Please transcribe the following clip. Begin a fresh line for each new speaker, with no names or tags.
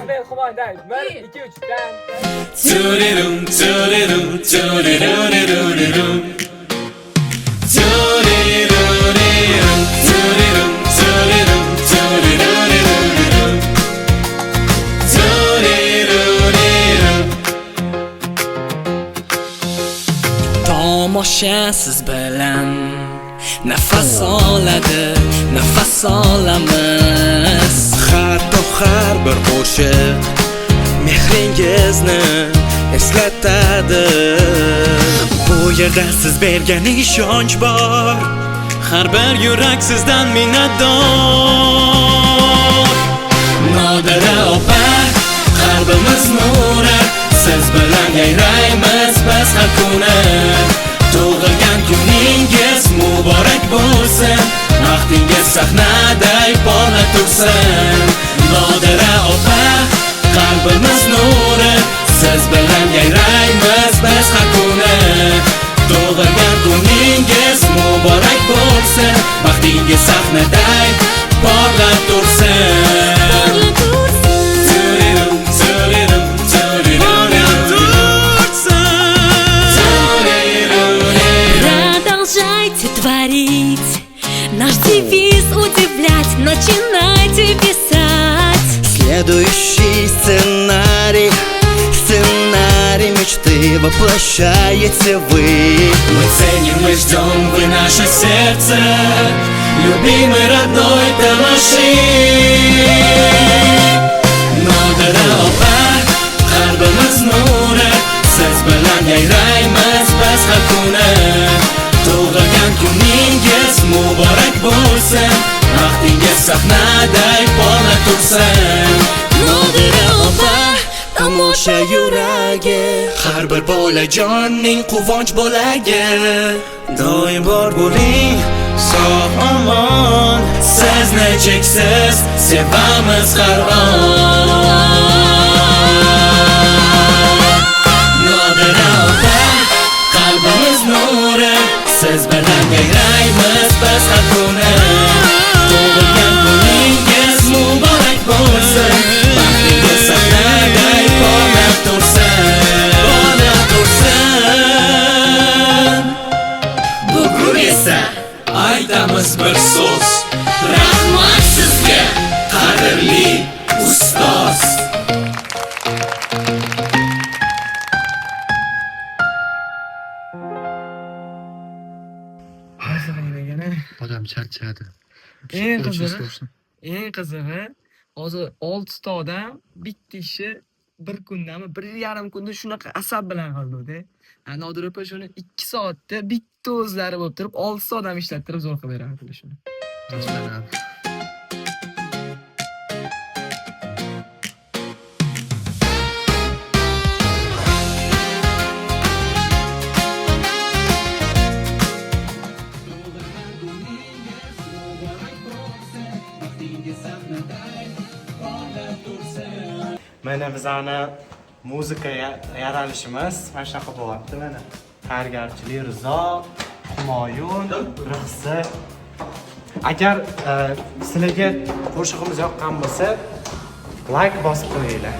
Men Humayday 1 2 3 dan.
Turirum turirum turirurirum. Turirurirum turirum turirum turirurirum. Turirurirum. Tomosha siz bilan nafas oladi, nafas olamiz.
Hatto har bir qo'shiq mehringizni eslatadi. Bu yerda siz bergan ishonch bor, har bir yurak sizdan minnatdor.
Nodira opa, qalbimiz nuri, siz bilan yayraymiz biz har kuni. Tug'ilgan kuningiz muborak bo'lsin, vaqtingiz sahnaday porlab tursin. Nodira opa, qalbimiz nuri, siz bilan yayraymiz biz har kuni. Tug'ilgan kuningiz muborak bo'lsin, vaqtingiz sahnaday porlab tursin.
Продолжайте творить, наш девиз удивлять, начинайте писать.
Следующий сценарий, сценарий мечты воплощаете вы.
Мы ценим и ждем, вы наше сердце, любимый родной Тамаши. Nodira opa, qalbimiz nuri, siz bilan yayraymiz biz har kuni. Tug'ilgan kuningiz muborak bo'lsin, vaqtingiz sahnaday porlab tursin.
Nodira opa,
Tomosha yuragi, har bir bolajonning quvonch bo'lagi. Doim bor bo'ling, sog' omon,
Sizni cheksiz sevamiz har on. Nodira opa, qalbimiz nuri, siz bilan yayraymiz biz har kuni. Tug'ilgan kuningiz muborak bo'lsin, vaqtingiz sahnaday porlab tursin, porlab tursin. Bugun esa aytamiz bir so'z, rahmat sizga qadrli ustoz.
Odam charchadi.
Eng qizig'i, hozir 6 ta odam bitta ishi bir kundami, 1,5 kunda shunaqa asab bilan qildi-da. Nodira opa shuni 2 soatda bitta o'zlari bo'lib turib 6 ta odam ishlattirib zo'r qilib beradi shuni.
Tashlanadi.
Mana bizani muzika yaralishimiz mana shunaqa bo'lyapti mana. Tayyorgarchilik Rizo, Humoyun, Rixsi. Agar sizlarga qo'shig'imiz yoqqan bo'lsa, like bosib qo'yinglar.